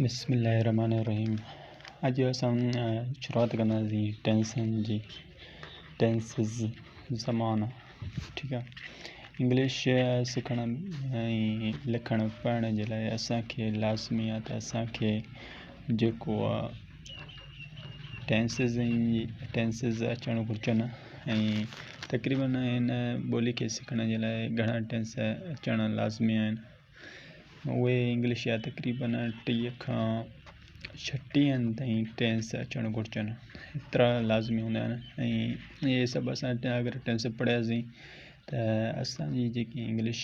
बिस्मिल्लाहिर्रहमानिर्रहीम। अॼु असां शुरूआत कंदासीं टेंसन जी। टेंसिस ज़माना। ठीकु आहे। इंग्लिश सिखण ऐं लिखण पढ़ण जे लाइ असांखे लाज़मी आहे त असांखे जेको आहे टेंसिस अचणु घुरिजनि ऐं तक़रीबन हिन ॿोली खे सिखण जे लाइ घणा टेंस अचणु लाज़मी आहिनि। उहे इंग्लिश जा तक़रीबन 30 खां 36 ताईं टेंस अचणु घुरिजनि, एतिरा लाज़मी हूंदा आहिनि। ऐं इहे सभु असां अगरि टेंस पढ़ियासीं त असांजी जेकी इंग्लिश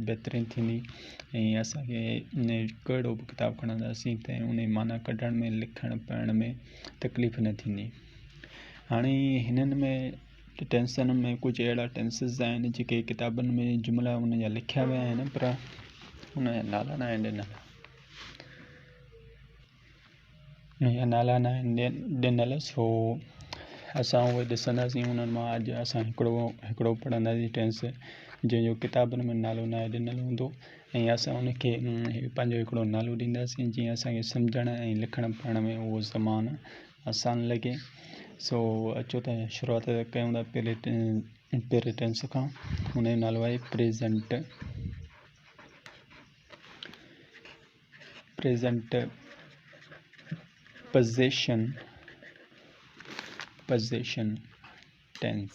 बहितरीनु थींदी ऐं असांखे कहिड़ो बि किताबु खणंदासीं त उन जी माना कढण में लिखण पढ़ण में तकलीफ़ न थींदी। हाणे हिननि में टेंसनि में कुझु अहिड़ा टेंसिस आहिनि जेके किताबनि में जुमिला उन जा लिखिया विया आहिनि पर उन जा नाला न आहिनि ॾिनल। सो असां उहे ॾिसंदासीं। उन्हनि मां अॼु असां हिकिड़ो पढ़ंदासीं टेंस जंहिंजो किताबनि में नालो न आहे ॾिनल हूंदो ऐं असां उनखे पंहिंजो हिकिड़ो नालो ॾींदासीं जीअं असांखे सम्झण ऐं लिखण पढ़ण में उहो ज़मानु आसानु लॻे। सो अचो त शुरूआत कयूं था पहिरें टेंस खां। हुन जो नालो आहे प्रेज़ेंट पोज़ेशन टेंस।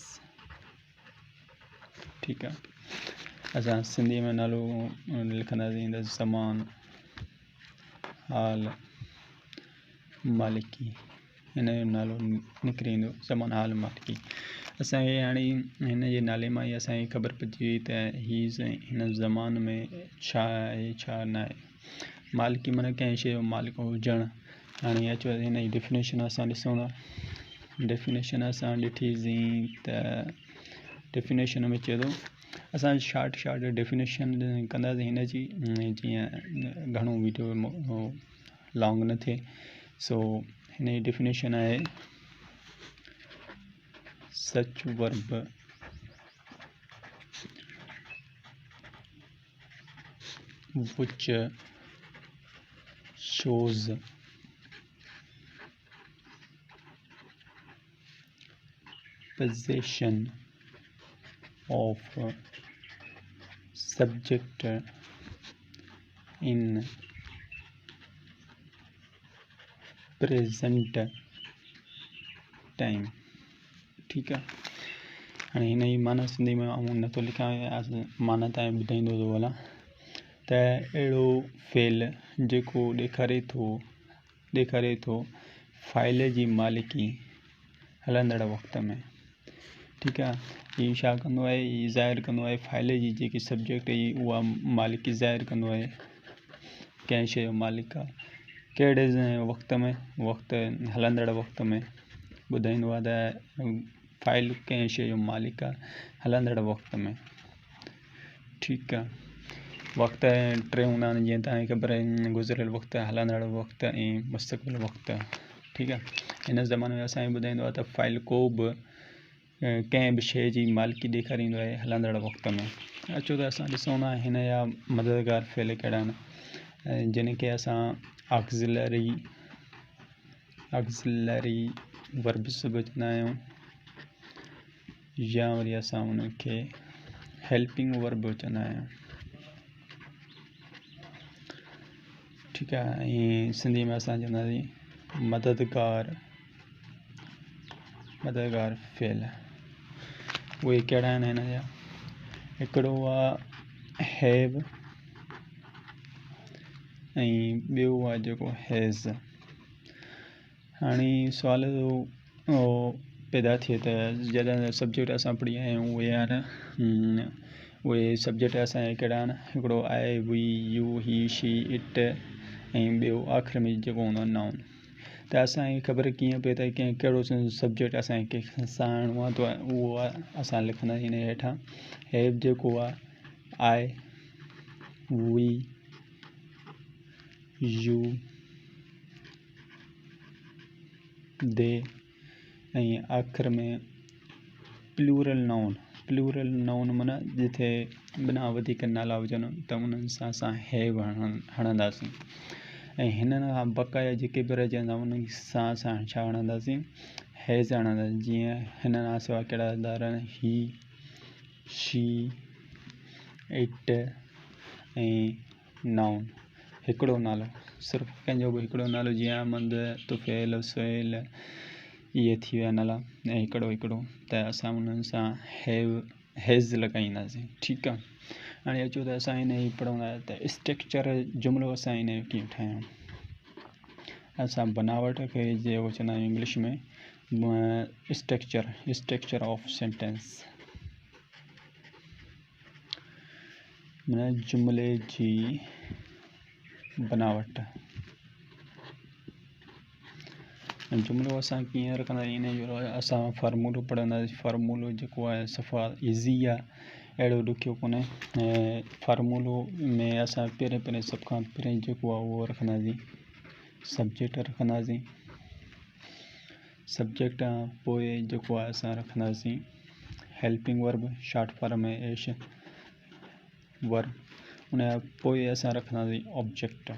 ठीकु आहे। असां सिंधी में नालो लिखंदासीं त ज़मान, हाल, मालिकी। हिन जो नालो निकिरी ईंदो, ज़मान, हाल, मालिकी। असांखे हाणे हिन जे नाले मां ई असांखे ख़बर पइजी वई त हिन ज़मान में छा आहे छा न आहे। मालिकी माना कंहिं शइ जो मालिक हुजणु। हाणे अचो हिन जी डेफिनेशन असां ॾिसूं था। डेफिनेशन असां ॾिठीसीं त डेफिनेशन में चए थो, असां शार्ट डेफिनेशन कंदासीं हिन जी, जीअं घणो वीडियो लॉन्ग न थिए। सो हिन जी डेफिनेशन आहे सच verb which shows possession of subject in present time। ठीकु आहे। हाणे हिन जी माना सिंधी में नथो लिखां, माना तव्हां ॿुधाईंदो थो हलां त अहिड़ो फेल जेको ॾेखारे थो फाइल जी मालिकी हलंदड़ वक़्त में। ठीकु आहे। हीउ छा कंदो आहे, हीउ ज़ाहिर कंदो आहे फाइल जी जेकी सब्जेक्ट हुई उहा मालिकी ज़ाहिर कंदो आहे, कंहिं शइ जो मालिक आहे कहिड़े वक़्त में, हलंदड़ वक़्त में ॿुधाईंदो आहे त फाइल कंहिं शइ जो मालिक आहे हलंदड़ वक़्त में। ठीकु आहे। वक़्त 3 हूंदा आहिनि जीअं तव्हांखे ख़बर आहे, गुज़िरियल वक़्तु, हलंदड़ वक़्तु ऐं मुस्तक़बिल वक़्तु। ठीकु आहे। हिन ज़माने में असांखे ॿुधाईंदो आहे त फाइल को बि कंहिं बि शइ जी मालिकी ॾेखारींदो आहे हलंदड़ वक़्त में। अचो त असां ॾिसूं था हिन जा मददगार फेल कहिड़ा आहिनि, जिन खे असां ऑक्ज़िलरी वर्ब्स बि चवंदा आहियूं, या वरी असां उनखे हेल्पिंग वर्ब बि चवंदा आहियूं। ठीकु आहे। ऐं सिंधी में असां चवंदासीं मददगार फेल। उहे कहिड़ा आहिनि हिन जा, हिकिड़ो आहे हैव ऐं ॿियो आहे जेको हैज़। हाणे सुवाल पैदा थिए त जॾहिं सब्जेक्ट असां पढ़ी आया आहियूं उहे आहिनि, उहे सब्जेक्ट असांजा कहिड़ा आहिनि, हिकिड़ो आई, वी, यू, ही, शी, इट ऐं ॿियो आख़िर में जेको हूंदो आहे नाउन। त असांखे ख़बर कीअं पए त कहिड़ो सब्जेक्ट असांखे कंहिंसां आणिणो आहे, त उहो असां लिखंदासीं हिन हेठां। हैव जेको आहे आई, वी, यू, दे ऐं आख़िर में प्लूरल नाउन माना जिथे बिना वधीक नाला हुजनि त उन्हनि सां असां हैव हणंदासीं। ऐं हिन खां बक़ाया जेके बि रहिजंदा उन सां असां छा आणंदासीं, हैज़ आणंदासीं। जीअं हिन खां सवाइ कहिड़ा उदाहरण, ही, शी, इट ऐं नाउन, हिकिड़ो नालो, सिर्फ़ु कंहिंजो बि हिकिड़ो नालो, जीअं अहमद, तुफ़ैल, सुहेल, इहे थी विया नाला ऐं हिकिड़ो त असां उन्हनि सां हैज़ लॻाईंदासीं। ठीकु आहे। हाणे अचो त असां हिन ई पढ़ंदा त स्ट्रक्चर जुमिलो असां हिन जो कीअं ठाहियूं। असां बनावट खे जेको चवंदा आहियूं इंग्लिश में स्ट्रक्चर ऑफ सेंटेंस, माना जुमिले जी बनावट। जुमिलो असां कीअं रखंदासीं, इन जो असां फार्मूलो पढ़ंदासीं। फार्मूलो जेको आहे सफ़ा ईज़ी आहे, अहिड़ो ॾुखियो कोन्हे। ऐं फार्मूलो में असां पहिरें सभ खां पहिरें जेको आहे उहो रखंदासीं, सब्जेक्ट रखंदासीं। सब्जेक्ट खां पोइ जेको आहे असां रखंदासीं हेल्पिंग वर्ब, शॉर्ट फॉर्म में एश वर्ब। उन खां पोइ असां रखंदासीं ऑब्जेक्ट।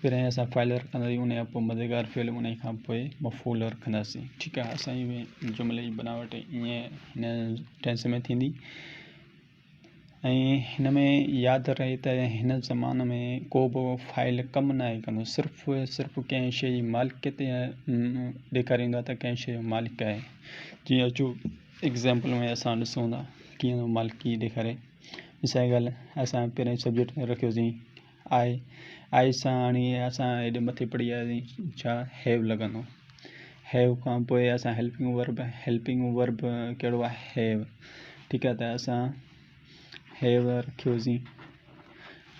पहिरें असां फ़ाइल रखंदासीं, उन खां पोइ मददगार फ़ेल, उन खां पोइ मफ़ूल रखंदासीं। ठीकु आहे। असांजी जुमिले जी बनावट ईअं हिन टेंस में थींदी। ऐं हिन में यादि रहे त हिन ज़माने में को बि फ़ाइल कमु न आहे कंदो, सिर्फ़ु कंहिं शइ जी मालिकियत ॾेखारींदो आहे त कंहिं शइ जो मालिक आहे। जीअं अचो एग्ज़ाम्पल में असां ॾिसूं था कीअं मालिकी ॾेखारे। मिसाल जी ॻाल्हि, असां पहिरें सब्जेक्ट में रखियोसीं आई सां हाणे असां हेॾे मथे पढ़ी आयासीं छा, हैव लॻंदो। हैव खां पोइ असां हेल्पिंग वर्ब कहिड़ो आहे, हैव। ठीकु आहे। त असां हैव रखियोसीं।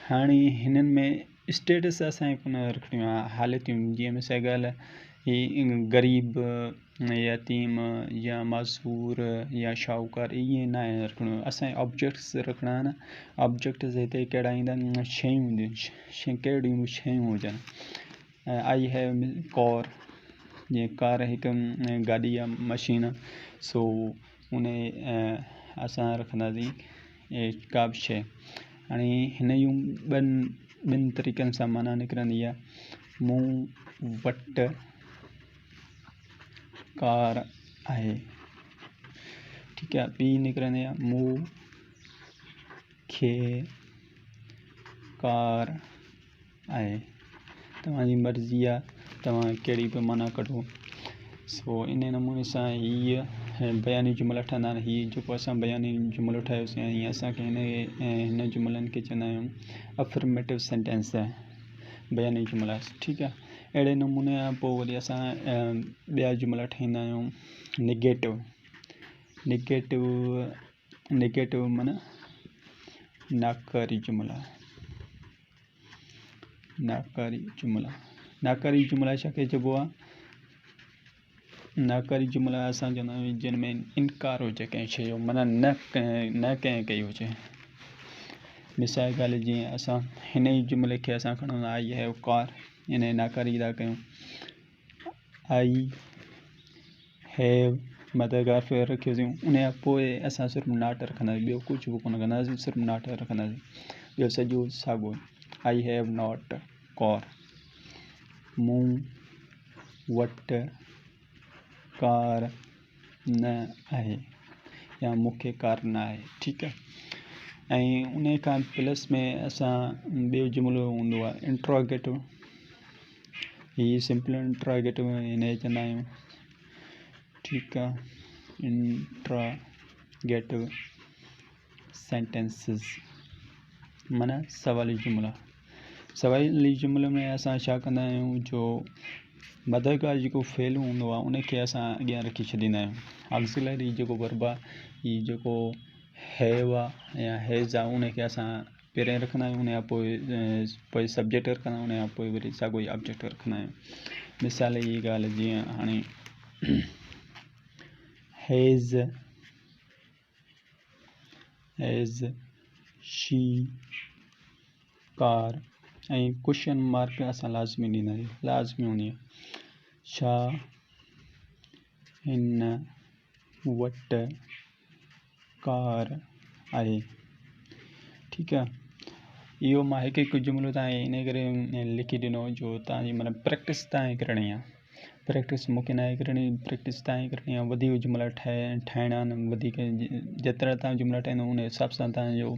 हाणे हिननि में स्टेटस असांखे कोन रखणियूं आहे, हालतियूं। जीअं मिसाल ॻाल्हि, ही ग़रीब, यतीम या माज़ूर या शाहूकार, ईअं न आहे रखणो। असांखे ऑब्जेक्ट्स रखणा आहिनि। ऑब्जेक्ट्स हिते कहिड़ा ईंदा आहिनि, शयूं हूंदियूं, कहिड़ियूं बि शयूं हुजनि। आई हैव कार, जीअं कार हिकु गाॾी या मशीन, सो उन असां रखंदासीं का बि शइ। हाणे हिन जूं ॿिनि तरीक़नि सां माना निकिरंदी आहे। मूं वटि कार आहे। ठीकु आहे। ॿी निकिरंदी आहे, मूं खे कार आहे। तव्हांजी मर्ज़ी आहे, तव्हां कहिड़ी बि माना कढो। सो इन नमूने सां हीअ बयानी जुमिला ठहंदा आहिनि। हीअ जेको असां बयानी जुमिलो ठाहियोसीं, ऐं असांखे हिन जुमिलनि खे चवंदा आहियूं अफर्मेटिव सेंटेंस, बयानी जुमिला। ठीकु आहे। अहिड़े नमूने खां पोइ वरी असां ॿिया जुमिला ठाहींदा आहियूं निगेटिव माना नाकारी जुमिला छाखे चइबो आहे? नाकारी जुमिला असां चवंदा आहियूं जिन में इनकार हुजे कंहिं शइ जो, माना न कंहिं कई हुजे। मिसाल ॻाल्हि, जीअं असां हिन ई जुमिले खे असां खणूं, आई हैव कार, इन नाकारी था कयूं। आई हैव मददगार फ़ेल रखियोसीं। उन खां पोइ असां सिर्फ़ु नाट रखंदासीं, ॿियो कुझु बि कोन कंदासीं, सिर्फ़ु नाट रखंदासीं। ॿियो सॼो साॻियो, आई हैव नॉट कार, मूं वटि कार न आहे, या मूंखे कार न आहे। ठीकु आहे। ऐं उन खां प्लस में असां ॿियो जुमिलो हूंदो आहे इंट्रोगेटिव। हीअ सिंपल इंट्रोगेटिव हिन चवंदा आहियूं। ठीकु आहे। इंट्रोगेटिव सेंटेंसिस माना सवाली जुमिला। सवाली जुमिले में असां छा कंदा आहियूं, जो मददगार जेको फ़ेल हूंदो आहे उनखे असां अॻियां रखी छॾींदा आहियूं। ऑक्ज़िलरी जेको वर्ब आहे, हीअ जेको हैव आहे या हैज़ आहे, उनखे असां पहिरें रखंदा आहियूं। उन खां पोइ सब्जेक्ट रखंदा आहियूं। उन खां पोइ वरी साॻियो ई ऑब्जेक्ट रखंदा आहियूं। मिसाल जी ॻाल्हि, जीअं हाणे हैज़ शी कार, ऐं क्वेश्चन मार्क असां लाज़मी ॾींदासीं, लाज़मी हूंदी आहे। छा हिन वटि कार आहे? ठीकु आहे। इहो मां हिकु जुमिलो तव्हांखे इन करे लिखी ॾिनो जो तव्हांजी माना प्रैक्टिस तव्हांखे करणी आहे प्रैक्टिस मूंखे न आहे करणी प्रैक्टिस तव्हांखे करणी आहे वधीक जुमिला ठाहिणा आहिनि वधीक जेतिरा तव्हां जुमिला ठाहींदो उन हिसाब सां तव्हांजो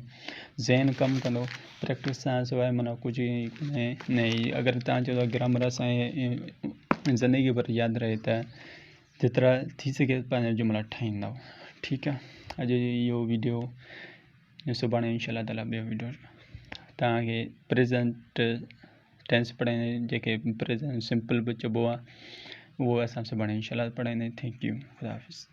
ज़हन कमु कंदो प्रैक्टिस सां सवाइ माना कुझु न अगरि तव्हां चओ ग्रामर असांजे ज़िंदगी भर यादि रहे त जेतिरा थी सघे पंहिंजा जुमिला ठाहींदव ठीकु आहे अॼु इहो वीडियो सुभाणे इंशाल्लाह ताला ॿियो वीडियो तव्हांखे प्रेज़ेंट टेंस पढ़ाईंदे जेके प्रेज़ेंट सिंपल बि चइबो आहे उहो असां सुभाणे इंशाल्लाह पढ़ाईंदे थैंक यू खुदा हाफ़िज़